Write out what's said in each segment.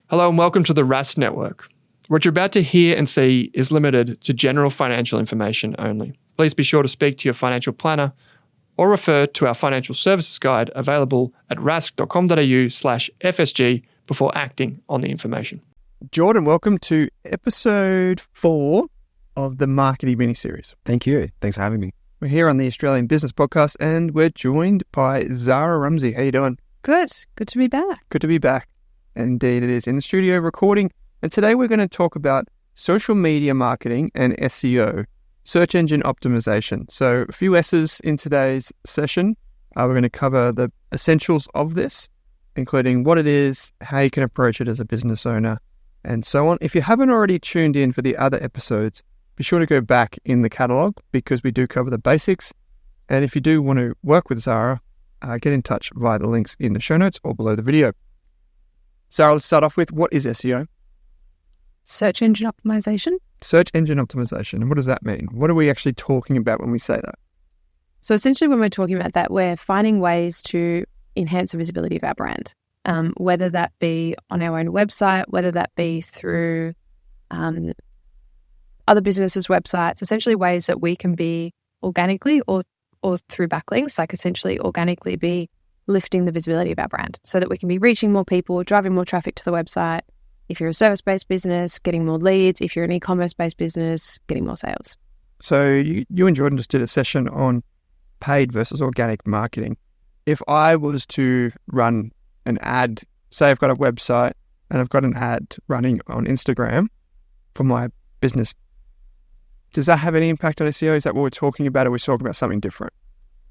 Hello and welcome to the Rask Network. What you're about to hear and see is limited to general financial information only. Please be sure to speak to your financial planner or refer to our financial services guide available at rask.com.au/FSG before acting on the information. Jordan, welcome to episode 4 of the Marketing Mini-Series. Thank you. Thanks for having me. We're here on the Australian Business Podcast and we're joined by Zara Rumsey. How you doing? Good. Good to be back. Good to be back. Indeed it is. In the studio recording. And today we're going to talk about social media marketing and SEO, search engine optimization. So a few S's in today's session. We're going to cover the essentials of this, including what it is, how you can approach it as a business owner, and so on. If you haven't already tuned in for the other episodes, be sure to go back in the catalogue because we do cover the basics. And if you do want to work with Zara, get in touch via the links in the show notes or below the video. Zara, let's start off with, what is SEO? Search engine optimization. Search engine optimization. And what does that mean? What are we actually talking about when we say that? So essentially when we're talking about that, we're finding ways to enhance the visibility of our brand, whether that be on our own website, whether that be through other businesses' websites, essentially ways that we can be organically or through backlinks, like essentially organically be lifting the visibility of our brand so that we can be reaching more people, driving more traffic to the website. If you're a service-based business, getting more leads. If you're an e-commerce-based business, getting more sales. So you and Jordan just did a session on paid versus organic marketing. If I was to run an ad, say I've got a website and I've got an ad running on Instagram for my business, does that have any impact on SEO? Is that what we're talking about? Or are we talking about something different?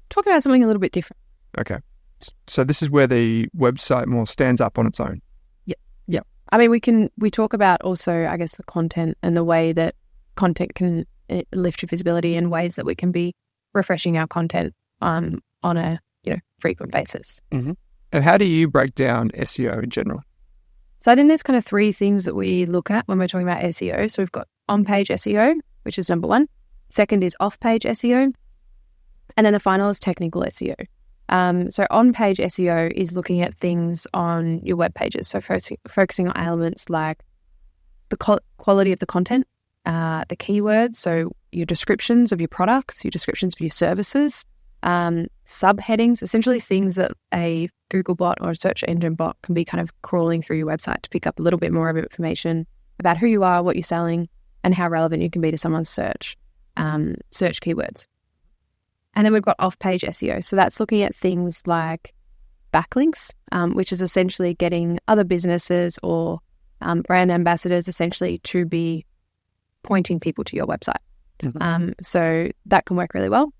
Talking about something a little bit different. Okay. So this is where the website more stands up on its own. Yeah. I mean, we talk about also, I guess, the content and the way that content can lift your visibility and ways that we can be refreshing our content on a frequent basis. Mm-hmm. And how do you break down SEO in general? So I think there's kind of 3 things that we look at when we're talking about SEO. So we've got on-page SEO, which is number 1. Second is off-page SEO. And then the final is technical SEO. So on-page SEO is looking at things on your web pages. So focusing on elements like the quality of the content, the keywords, so your descriptions of your products, your descriptions of your services, subheadings, essentially things that a Google bot or a search engine bot can be kind of crawling through your website to pick up a little bit more of information about who you are, what you're selling, and how relevant you can be to someone's search keywords. And then we've got off-page SEO. So that's looking at things like backlinks, which is essentially getting other businesses or brand ambassadors essentially to be pointing people to your website. Mm-hmm. So that can work really well.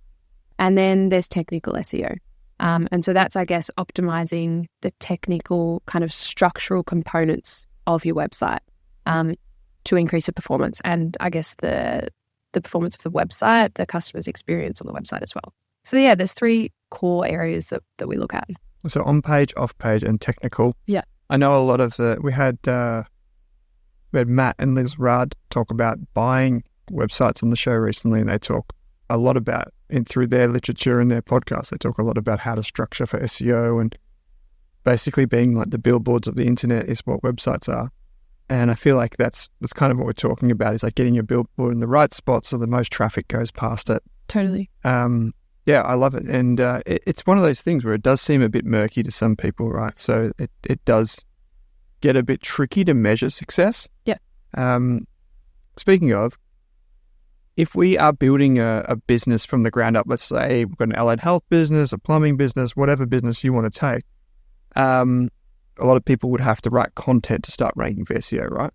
And then there's technical SEO. And so that's, I guess, optimizing the technical kind of structural components of your website to increase the performance and, I guess, the performance of the website, the customer's experience on the website as well. So yeah, there's 3 core areas that we look at. So on-page, off-page, and technical. Yeah. I know a lot of we had Matt and Liz Rudd talk about buying websites on the show recently, and they talk a lot about, and through their literature and their podcast, they talk a lot about how to structure for SEO and basically being like the billboards of the internet is what websites are. And I feel like that's kind of what we're talking about, is like getting your billboard in the right spot so the most traffic goes past it. Totally. Yeah, I love it. And it's one of those things where it does seem a bit murky to some people, right? So it does get a bit tricky to measure success. Yeah. Speaking of, if we are building a business from the ground up, let's say we've got an allied health business, a plumbing business, whatever business you want to take, a lot of people would have to write content to start ranking for SEO, right?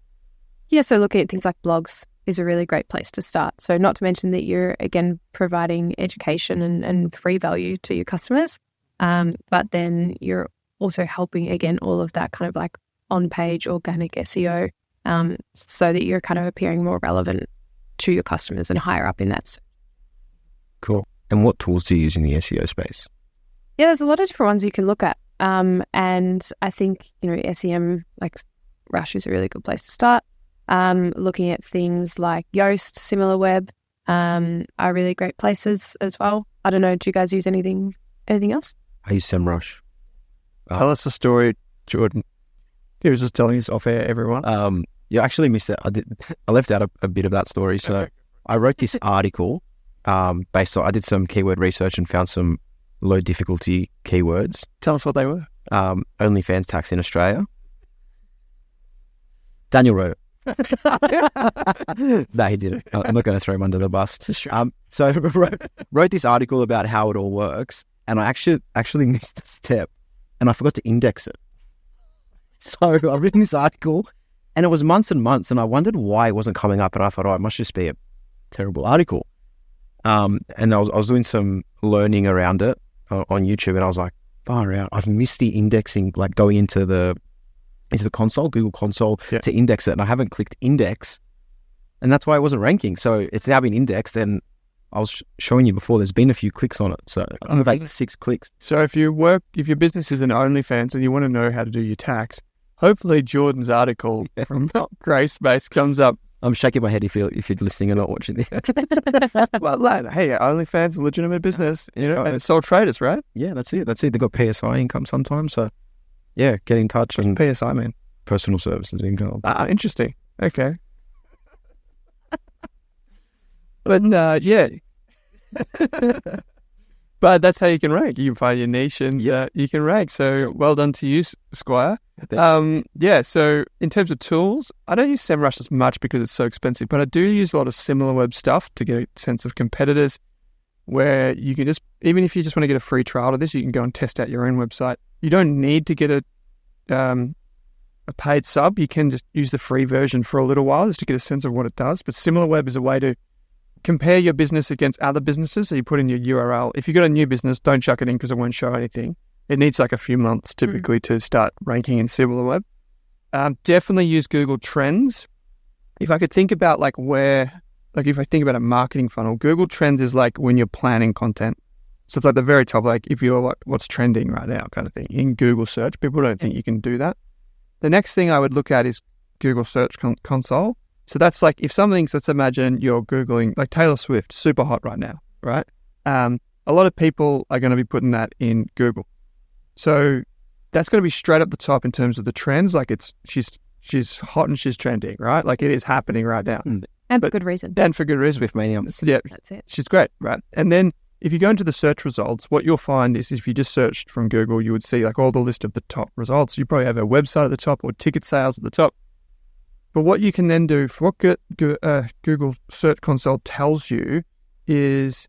Yeah, so looking at things like blogs is a really great place to start. So not to mention that you're, again, providing education and free value to your customers, but then you're also helping, again, all of that kind of like on-page organic SEO so that you're kind of appearing more relevant to your customers and higher up in that. Cool. And what tools do you use in the SEO space? Yeah, there's a lot of different ones you can look at. And I think, SEM, like Rush is a really good place to start. Looking at things like Yoast, SimilarWeb are really great places as well. I don't know, do you guys use anything else? I use SEMrush. Tell us the story, Jordan. He was just telling us off air, everyone. You actually missed it. I left out a bit of that story. So I wrote this article based on, I did some keyword research and found some low difficulty keywords. Tell us what they were. OnlyFans tax in Australia. Daniel wrote it. No, he didn't. I'm not going to throw him under the bus. So I wrote this article about how it all works, and I actually missed a step, and I forgot to index it. So I've written this article, and it was months and months, and I wondered why it wasn't coming up, and I thought, it must just be a terrible article. And I was doing some learning around it on YouTube, and I was like, far out, I've missed the indexing, like going into the console, Google console, to index it, and I haven't clicked index, and that's why it wasn't ranking. So it's now been indexed, and I was showing you before, there's been a few clicks on it. So I've had 6 clicks. So if your business is an OnlyFans and you want to know how to do your tax, hopefully Jordan's article from Grayspace comes up. I'm shaking my head if you're listening and not watching this. Well, lad, hey, OnlyFans, a legitimate business, and it's sole traders, right? Yeah, that's it. They've got PSI income sometimes, so yeah, get in touch. And PSI, man. Personal services income. Interesting. Okay. But yeah. But that's how you can rank. You can find your niche and you can rank. So well done to you, Squire. So in terms of tools, I don't use SEMrush as much because it's so expensive, but I do use a lot of SimilarWeb stuff to get a sense of competitors, where you can just, even if you just want to get a free trial of this, you can go and test out your own website. You don't need to get a paid sub. You can just use the free version for a little while just to get a sense of what it does. But SimilarWeb is a way to compare your business against other businesses. So you put in your URL. If you've got a new business, don't chuck it in because it won't show anything. It needs like a few months typically to start ranking in SimilarWeb. Definitely use Google Trends. If I could think about if I think about a marketing funnel, Google Trends is like when you're planning content. So it's like the very top, like if you're like, what's trending right now kind of thing in Google search. People don't think you can do that. The next thing I would look at is Google Search Console. So that's like if let's imagine you're Googling like Taylor Swift, super hot right now, right? A lot of people are going to be putting that in Google. So that's going to be straight up the top in terms of the trends. Like she's hot and she's trending, right? Like it is happening right now. And for good reason. And for good reason. With mania. Yeah. That's it. She's great, right? And then if you go into the search results, what you'll find is if you just searched from Google, you would see like all the list of the top results. You probably have a website at the top or ticket sales at the top. But what you can then do, for what Google Search Console tells you is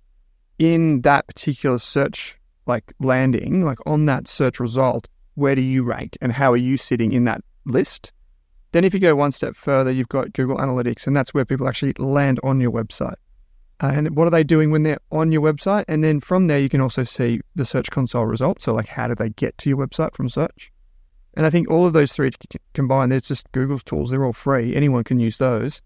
in that particular search like landing, like on that search result, where do you rank and how are you sitting in that list? Then if you go one step further, you've got Google Analytics, and that's where people actually land on your website. And what are they doing when they're on your website? And then from there, you can also see the Search Console results. So like, how do they get to your website from search? And I think all of those three combined, it's just Google's tools. They're all free. Anyone can use those.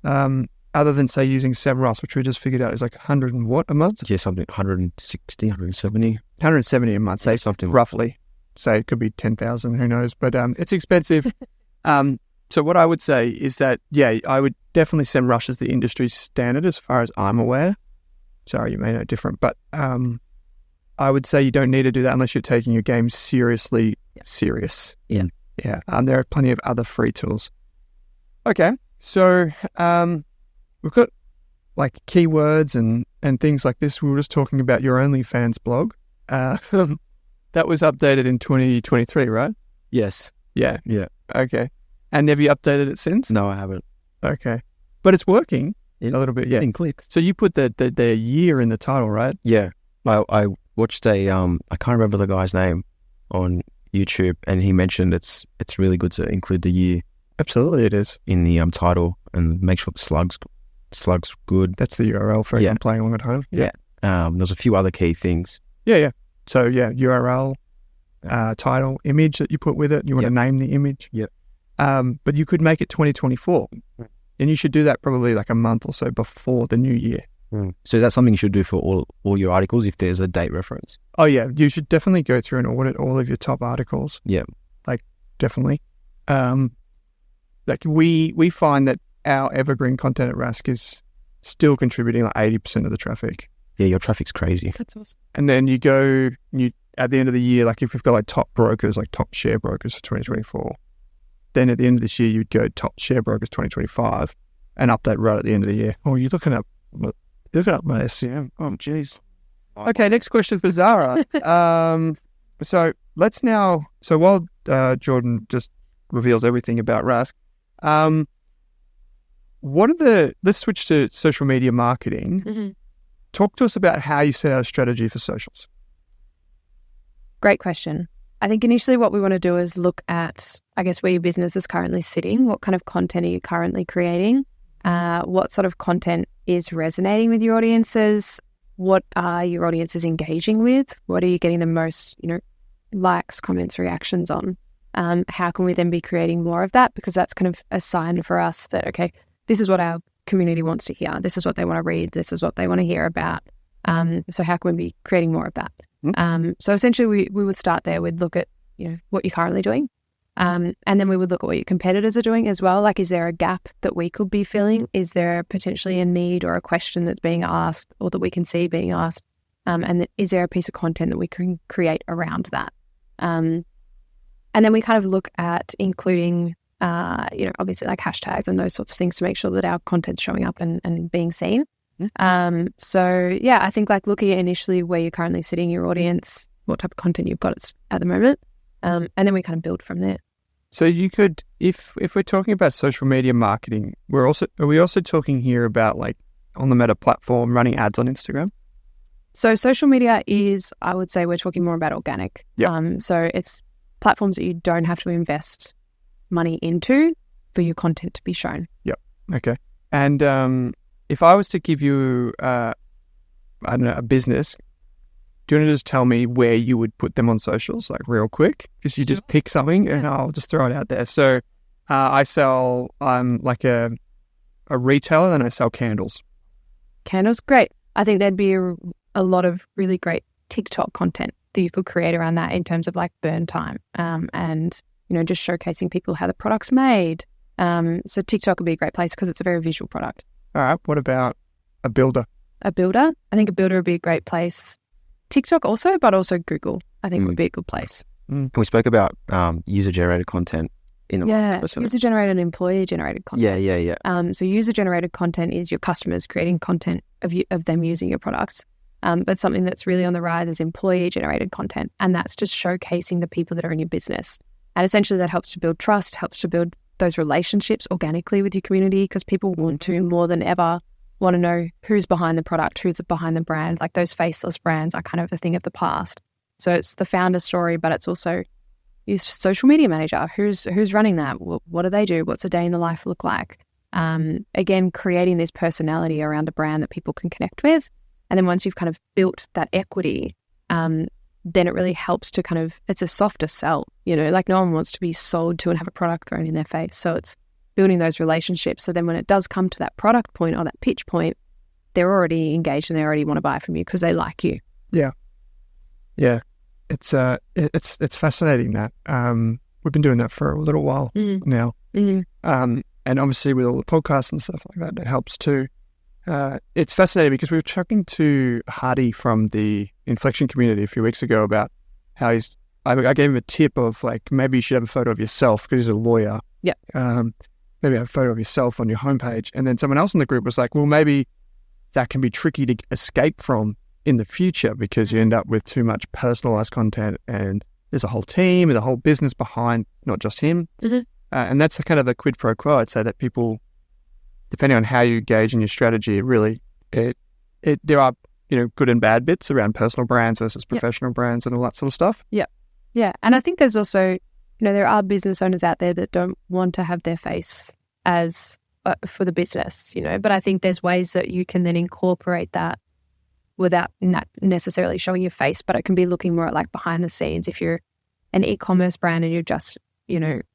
Other than, say, using SEMrush, which we just figured out is like 100 and what a month? Yeah, something 160, 170. 170 a month, say something roughly. Say it could be 10,000, who knows? But it's expensive. So what I would say is that, I would definitely SEMrush as the industry standard as far as I'm aware. Sorry, you may know different, but I would say you don't need to do that unless you're taking your game seriously serious. Yeah. Yeah. There are plenty of other free tools. Okay. So we've got like keywords and things like this. We were just talking about your OnlyFans blog. That was updated in 2023, right? Yes. Yeah. Yeah. Okay. And have you updated it since? No, I haven't. Okay. But it's working a little bit, yeah. Getting clicks. So you put the year in the title, right? Yeah. I watched I can't remember the guy's name on YouTube, and he mentioned it's really good to include the year. Absolutely, it is. In the title, and make sure the slug's good. That's the URL for anyone playing along at home. Yeah. There's a few other key things. Yeah. So URL, title, image that you put with it. You want to name the image. Yep. But you could make it 2024, and you should do that probably like a month or so before the new year. So is that something you should do for all your articles if there's a date reference? Oh yeah, you should definitely go through and audit all of your top articles. Yeah. Like definitely. Like we find that our evergreen content at Rask is still contributing like 80% of the traffic. Yeah, your traffic's crazy. That's awesome. And then you at the end of the year, like if we've got like top brokers, like top share brokers for 2024, then at the end of this year, you'd go top share brokers 2025 and update right at the end of the year. Oh, you're looking up my SCM. Oh, geez. Okay, next question for Zara. So while Jordan just reveals everything about Rask, let's switch to social media marketing. Mm-hmm. Talk to us about how you set out a strategy for socials. Great question. I think initially what we want to do is look at, I guess, where your business is currently sitting. What kind of content are you currently creating? What sort of content is resonating with your audiences? What are your audiences engaging with? What are you getting the most, likes, comments, reactions on? How can we then be creating more of that? Because that's kind of a sign for us that, okay, this is what our community wants to hear. This is what they want to read. This is what they want to hear about. So how can we be creating more of that? So essentially we would start there. We'd look at, what you're currently doing. And then we would look at what your competitors are doing as well. Like, is there a gap that we could be filling? Is there potentially a need or a question that's being asked or that we can see being asked? And is there a piece of content that we can create around that? And then we kind of look at including, obviously like hashtags and those sorts of things to make sure that our content's showing up and being seen. So yeah, I think like looking at initially where you're currently sitting, your audience, what type of content you've got at the moment. And then we kind of build from there. So you could, if we're talking about social media marketing, are we also talking here about like on the Meta platform running ads on Instagram? So social media is, I would say we're talking more about organic. Yep. So it's platforms that you don't have to invest money into for your content to be shown. Yep. Okay. And if I was to give you, a business, do you want to just tell me where you would put them on socials, like real quick? Because you just pick something and I'll just throw it out there. So I'm like a retailer and I sell candles. Candles, great. I think there'd be a lot of really great TikTok content that you could create around that in terms of like burn time and, just showcasing people how the product's made. So TikTok would be a great place because it's a very visual product. All right. What about a builder? A builder? I think a builder would be a great place. TikTok also, but also Google, I think would be a good place. And we spoke about user-generated content in the last episode. User-generated and employee-generated content. Yeah. So user-generated content is your customers creating content of them using your products. But something that's really on the rise is employee-generated content, and that's just showcasing the people that are in your business. And essentially that helps to build trust, helps to build those relationships organically with your community because people want to, more than ever, want to know who's behind the product, who's behind the brand. Like those faceless brands are kind of a thing of the past. So it's the founder story, but it's also your social media manager. Who's running that? What do they do? What's a day in the life look like? Again, creating this personality around a brand that people can connect with. And then once you've kind of built that equity, then it really helps to kind of, it's a softer sell, like no one wants to be sold to and have a product thrown in their face. So it's building those relationships. So then when it does come to that product point or that pitch point, they're already engaged and they already want to buy from you because they like you. Yeah. Yeah. It's fascinating that. We've been doing that for a little while now. Mm-hmm. And obviously with all the podcasts and stuff like that, it helps too. It's fascinating because we were talking to Hardy from the Inflection community a few weeks ago about how I gave him a tip of like, maybe you should have a photo of yourself because he's a lawyer. Yeah. Maybe have a photo of yourself on your homepage. And then someone else in the group was like, well, maybe that can be tricky to escape from in the future because you end up with too much personalized content and there's a whole team and a whole business behind, not just him. Mm-hmm. And that's a kind of a quid pro quo. I'd say that people, depending on how you engage in your strategy, there are, good and bad bits around personal brands versus professional brands and all that sort of stuff. Yeah. Yeah. And I think there's also, there are business owners out there that don't want to have their face as for the business, but I think there's ways that you can then incorporate that without not necessarily showing your face, but it can be looking more at like behind the scenes. If you're an e-commerce brand and you're just,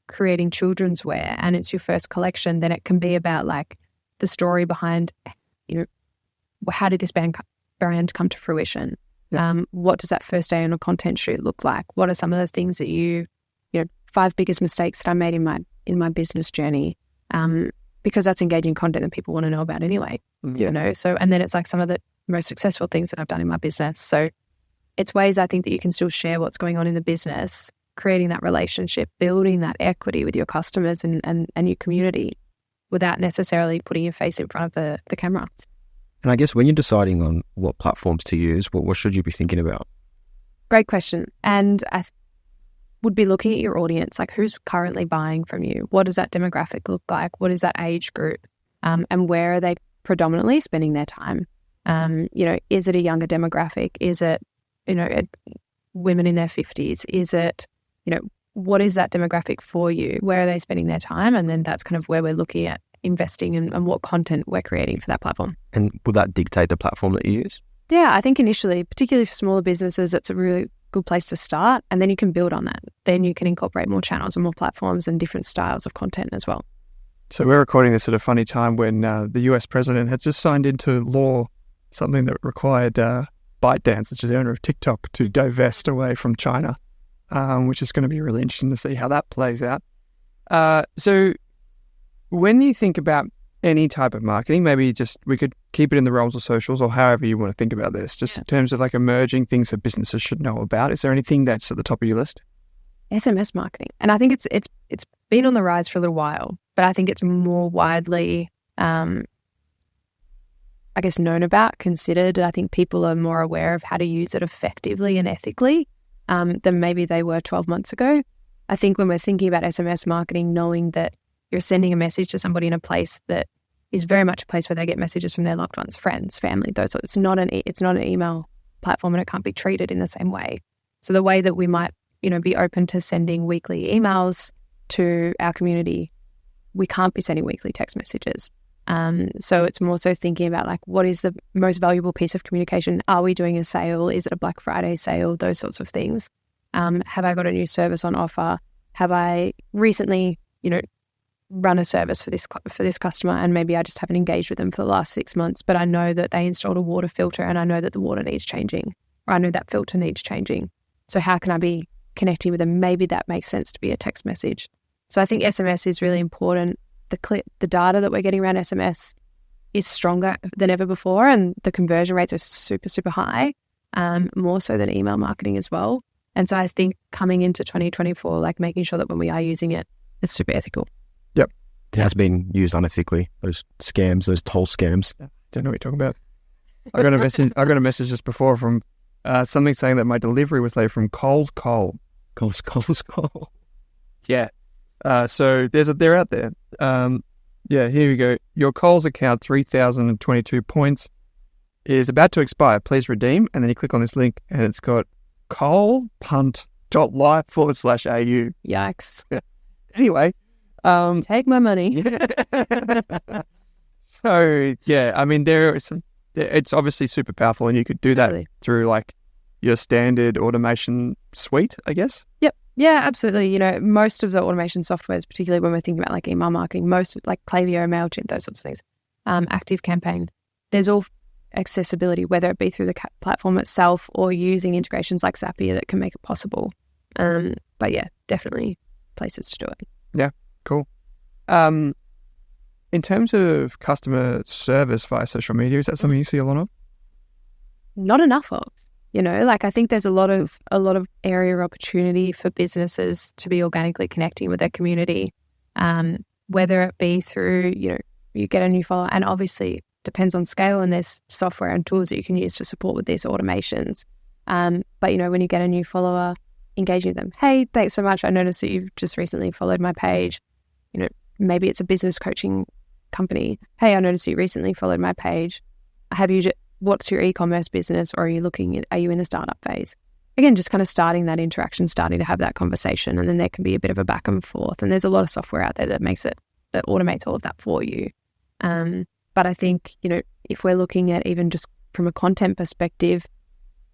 creating children's wear and it's your first collection, then it can be about like the story behind, how did this brand come to fruition? Yeah. What does that first day on a content shoot look like? What are some of the things that 5 biggest mistakes that I made in my business journey? Because that's engaging content that people want to know about anyway. Yeah. So, and then it's like some of the most successful things that I've done in my business. So it's ways I think that you can still share what's going on in the business, creating that relationship, building that equity with your customers and your community without necessarily putting your face in front of the camera. And I guess when you're deciding on what platforms to use, what should you be thinking about? Great question. And I would be looking at your audience, like who's currently buying from you? What does that demographic look like? What is that age group? And where are they predominantly spending their time? Is it a younger demographic? Is it, women in their 50s? Is it, what is that demographic for you? Where are they spending their time? And then that's kind of where we're looking at investing and what content we're creating for that platform. And will that dictate the platform that you use? Yeah, I think initially, particularly for smaller businesses, it's a really good place to start. And then you can build on that. Then you can incorporate more channels and more platforms and different styles of content as well. So we're recording this at a funny time when the US president had just signed into law something that required ByteDance, which is the owner of TikTok, to divest away from China, which is going to be really interesting to see how that plays out. So when you think about any type of marketing, maybe just we could keep it in the realms of socials or however you want to think about this, just in terms of like emerging things that businesses should know about. Is there anything that's at the top of your list? SMS marketing. And I think it's been on the rise for a little while, but I think it's more widely, known about, considered. I think people are more aware of how to use it effectively and ethically than maybe they were 12 months ago. I think when we're thinking about SMS marketing, knowing that you're sending a message to somebody in a place that is very much a place where they get messages from their loved ones, friends, family, those sorts. It's not an email platform, and it can't be treated in the same way. So the way that we might, be open to sending weekly emails to our community, we can't be sending weekly text messages. So it's more so thinking about like, what is the most valuable piece of communication? Are we doing a sale? Is it a Black Friday sale? Those sorts of things. Have I got a new service on offer? Have I recently, run a service for this customer, and maybe I just haven't engaged with them for the last 6 months, but I know that they installed a water filter and I know that the water needs changing, or I know that filter needs changing. So how can I be connecting with them? Maybe that makes sense to be a text message. So I think SMS is really important. The data that we're getting around SMS is stronger than ever before, and the conversion rates are super, super high, more so than email marketing as well. And so I think coming into 2024, like making sure that when we are using it, it's super ethical. Yep. It has been used unethically. Those scams, those toll scams. Don't know what you're talking about. I got a message just before from something saying that my delivery was late from Coles Coal. Yeah. So they're out there. Here we go. Your Coles account, 3,022 points, is about to expire. Please redeem. And then you click on this link and it's got coalpunt.live/au. Yikes. Anyway. Take my money. So, yeah, I mean, it's obviously super powerful, and you could do that through like your standard automation suite, I guess. Yep. Yeah, absolutely. Most of the automation softwares, particularly when we're thinking about like email marketing, most like Klaviyo, MailChimp, those sorts of things, ActiveCampaign, there's all accessibility, whether it be through the platform itself or using integrations like Zapier that can make it possible. But yeah, definitely places to do it. Yeah, cool. In terms of customer service via social media, is that something you see a lot of? Not enough of. I think there's a lot of area of opportunity for businesses to be organically connecting with their community, whether it be through, you get a new follower, and obviously depends on scale, and there's software and tools that you can use to support with these automations. But, when you get a new follower, engaging with them. Hey, thanks so much. I noticed that you've just recently followed my page. Maybe it's a business coaching company. Hey, I noticed you recently followed my page. What's your e-commerce business, or are you in the startup phase? Again, just kind of starting that interaction, starting to have that conversation, and then there can be a bit of a back and forth. And there's a lot of software out there that automates all of that for you. But I think, if we're looking at even just from a content perspective,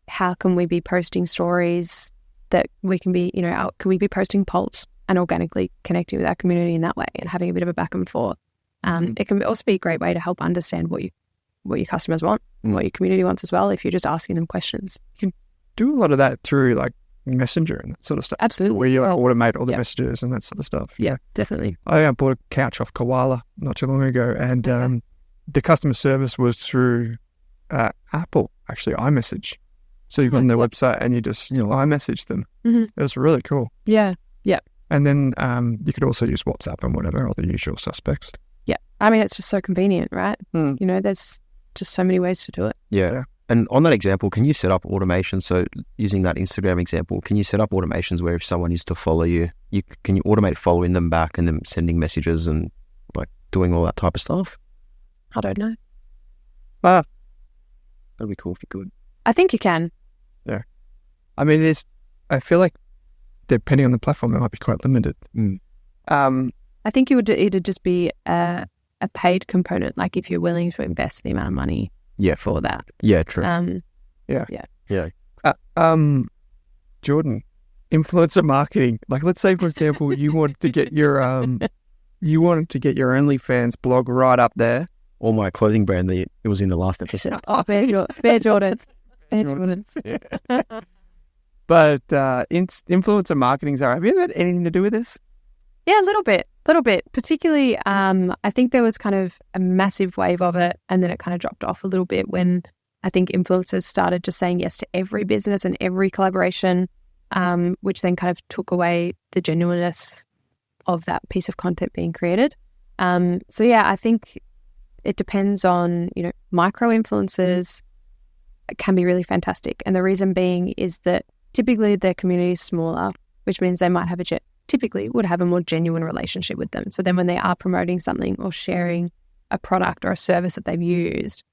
how can we be posting stories that we can be, can we be posting polls and organically connecting with our community in that way and having a bit of a back and forth? It can also be a great way to help understand what your customers want and what your community wants as well, if you're just asking them questions. You can do a lot of that through like Messenger and that sort of stuff. Absolutely. Where you automate all the messages and that sort of stuff. Yeah, definitely. I bought a couch off Koala not too long ago, and the customer service was through Apple, actually, iMessage. So you go on their website and you just iMessage them. Mhm. It was really cool. Yeah. And then you could also use WhatsApp and whatever, all the usual suspects. Yeah. I mean, it's just so convenient, right? Mm. You know, there's just so many ways to do it. Yeah. And on that example, can you set up automation? So using that Instagram example, can you set up automations where if someone used to follow you, can you automate following them back and then sending messages and like doing all that type of stuff? I don't know. Ah, That'd be cool if you could. I think you can. I mean, I feel like depending on the platform, it might be quite limited. Mm. I think it'd just be a paid component, like if you're willing to invest the amount of money for that. Yeah, true. Jordan, influencer marketing. Like, let's say, for example, you wanted to get your OnlyFans blog right up there. Or my clothing brand, it was in the last episode. Fair Jordans. Fair Jordans. But influencer marketing, Zara, have you ever had anything to do with this? Yeah, a little bit. Particularly, I think there was kind of a massive wave of it, and then it kind of dropped off a little bit when I think influencers started just saying yes to every business and every collaboration, which then kind of took away the genuineness of that piece of content being created. So yeah, I think it depends on, micro influencers can be really fantastic. And the reason being is that typically their community is smaller, which means they might have typically would have a more genuine relationship with them. So then when they are promoting something or sharing a product or a service that they've used,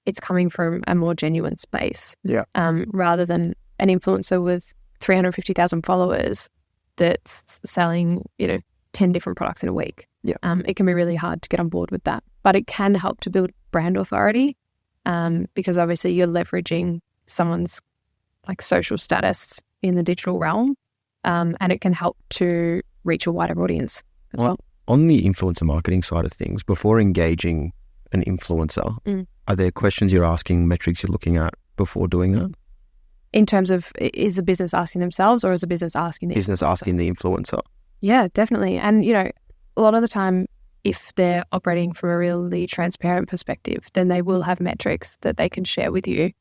it's coming from a more genuine space. Yeah. Rather than an influencer with 350,000 followers that's selling, 10 different products in a week. Yeah. It can be really hard to get on board with that. But it can help to build brand authority because obviously you're leveraging someone's like social status in the digital realm, and it can help to reach a wider audience as well. On the influencer marketing side of things, before engaging an influencer, are there questions you're asking, metrics you're looking at before doing that? In terms of, is a business asking themselves or is a business asking the Business asking the influencer. Yeah, definitely. And, a lot of the time, if they're operating from a really transparent perspective, then they will have metrics that they can share with you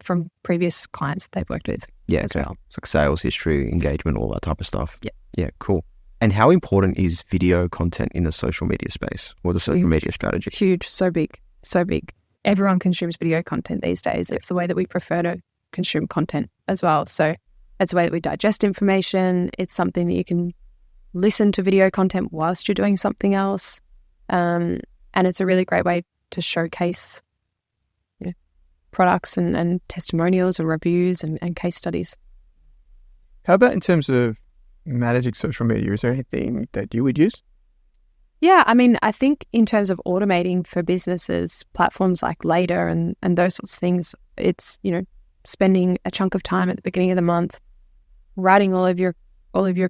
from previous clients that they've worked with. Yeah, as well. It's like sales history, engagement, all that type of stuff. Yeah. Yeah, cool. And how important is video content in the social media space or the social media strategy? Huge, so big. Everyone consumes video content these days. It's the way that we prefer to consume content as well. So it's the way that we digest information. It's something that you can listen to video content whilst you're doing something else. And it's a really great way to showcase products and testimonials and reviews and case studies. How about in terms of managing social media? Is there anything that you would use? Yeah, I mean, I think in terms of automating for businesses, platforms like Later and those sorts of things, it's, spending a chunk of time at the beginning of the month, writing all of your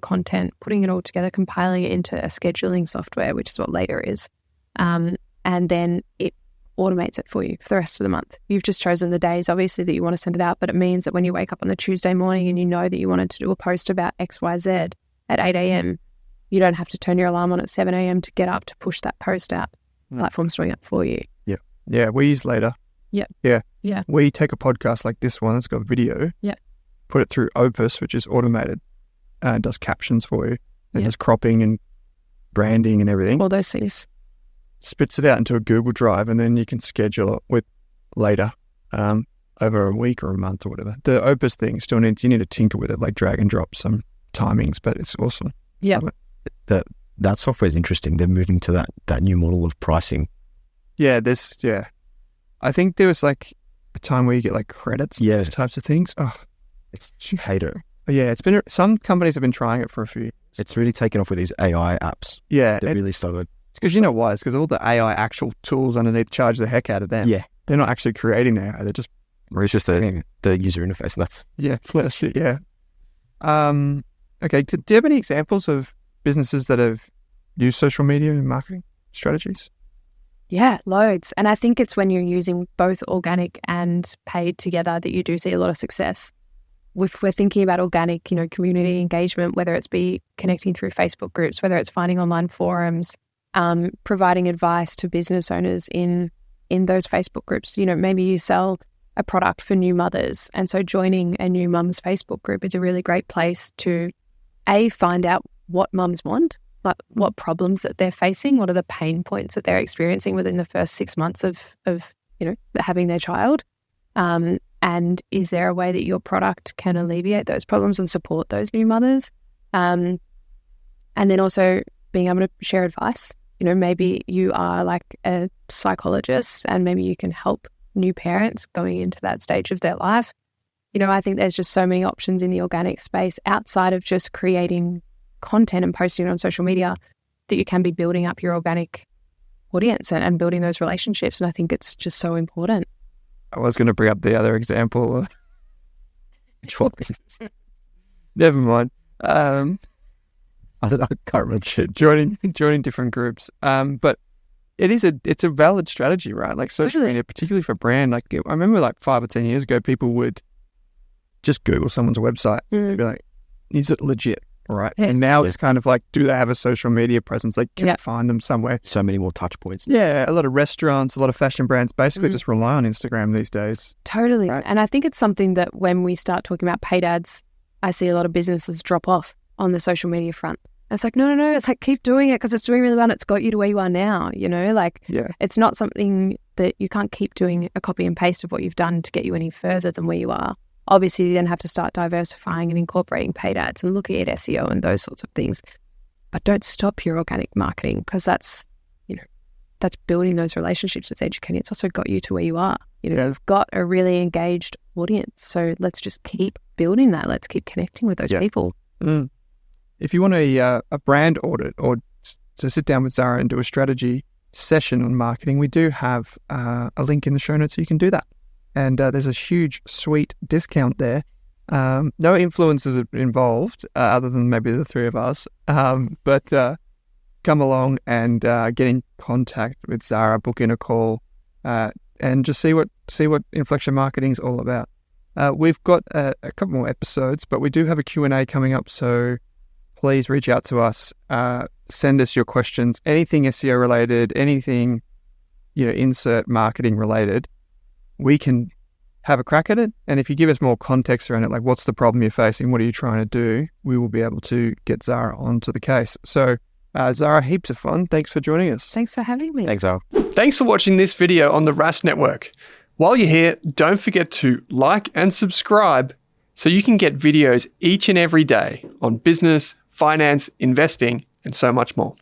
content, putting it all together, compiling it into a scheduling software, which is what Later is. And then it automates it for you for the rest of the month. You've just chosen the days, obviously, that you want to send it out, but it means that when you wake up on the Tuesday morning and you know that you wanted to do a post about XYZ at 8 a.m., you don't have to turn your alarm on at 7 a.m. to get up to push that post out. Platform's doing it for you. Yeah, we use Later. Yeah. We take a podcast like this one, it's got video. Yeah. Put it through Opus, which is automated, and does captions for you, and does cropping and branding and everything. All those things. Spits it out into a Google Drive, and then you can schedule it with Later over a week or a month or whatever. The Opus thing you need to tinker with it, like drag and drop some timings, but it's awesome. Yeah. That software is interesting. They're moving to that new model of pricing. Yeah, I think there was like a time where you get like credits, those types of things. Oh, You hate it. yeah, some companies have been trying it for a few years. It's really taken off with these AI apps. Yeah, They're really started. it's because you know why? It's because all the AI actual tools underneath charge the heck out of them. Yeah. They're not actually creating the AI. They're just Or it's just the user interface. And that's shit. Yeah. Okay. Do you have any examples of businesses that have used social media in marketing strategies? Yeah, loads. And I think it's when you're using both organic and paid together that you do see a lot of success. If we're thinking about organic, community engagement, whether it's be connecting through Facebook groups, whether it's finding online forums, providing advice to business owners in those Facebook groups. Maybe you sell a product for new mothers. And so joining a new mums Facebook group is a really great place to find out what mums want, like what problems that they're facing, what are the pain points that they're experiencing within the first 6 months of having their child. And is there a way that your product can alleviate those problems and support those new mothers? And then also being able to share advice. Maybe you are like a psychologist and maybe you can help new parents going into that stage of their life. I think there's just so many options in the organic space outside of just creating content and posting it on social media that you can be building up your organic audience and building those relationships. And I think it's just so important. I was going to bring up the other example. Which one? Never mind. I can't remember shit. Joining different groups. But it's a valid strategy, right? Like social media, particularly for brand. Like I remember like 5 or 10 years ago, people would just Google someone's website. They'd be like, is it legit? Right. Yeah. And now it's kind of like, do they have a social media presence? Like, can I find them somewhere? So many more touch points. Yeah. A lot of restaurants, a lot of fashion brands basically just rely on Instagram these days. Totally. Right? And I think it's something that when we start talking about paid ads, I see a lot of businesses drop off on the social media front. It's like, no. It's like, keep doing it because it's doing really well and it's got you to where you are now, It's not something that you can't keep doing a copy and paste of what you've done to get you any further than where you are. Obviously, you then have to start diversifying and incorporating paid ads and looking at SEO and those sorts of things. But don't stop your organic marketing because that's building those relationships. It's educating. It's also got you to where you are. You've got a really engaged audience. So let's just keep building that. Let's keep connecting with those people. If you want a brand audit or to sit down with Zara and do a strategy session on marketing, we do have a link in the show notes so you can do that. And there's a huge, sweet discount there. No influencers involved other than maybe the three of us. But come along and get in contact with Zara, book in a call, and just see what inflection marketing is all about. We've got a couple more episodes, but we do have a Q&A coming up. So please reach out to us. Send us your questions. Anything SEO related, anything insert marketing related. We can have a crack at it. And if you give us more context around it, like what's the problem you're facing, what are you trying to do, we will be able to get Zara onto the case. So Zara, heaps of fun. Thanks for joining us. Thanks for having me. Thanks, Zara. Thanks for watching this video on the Rask Network. While you're here, don't forget to like and subscribe so you can get videos each and every day on business, finance, investing, and so much more.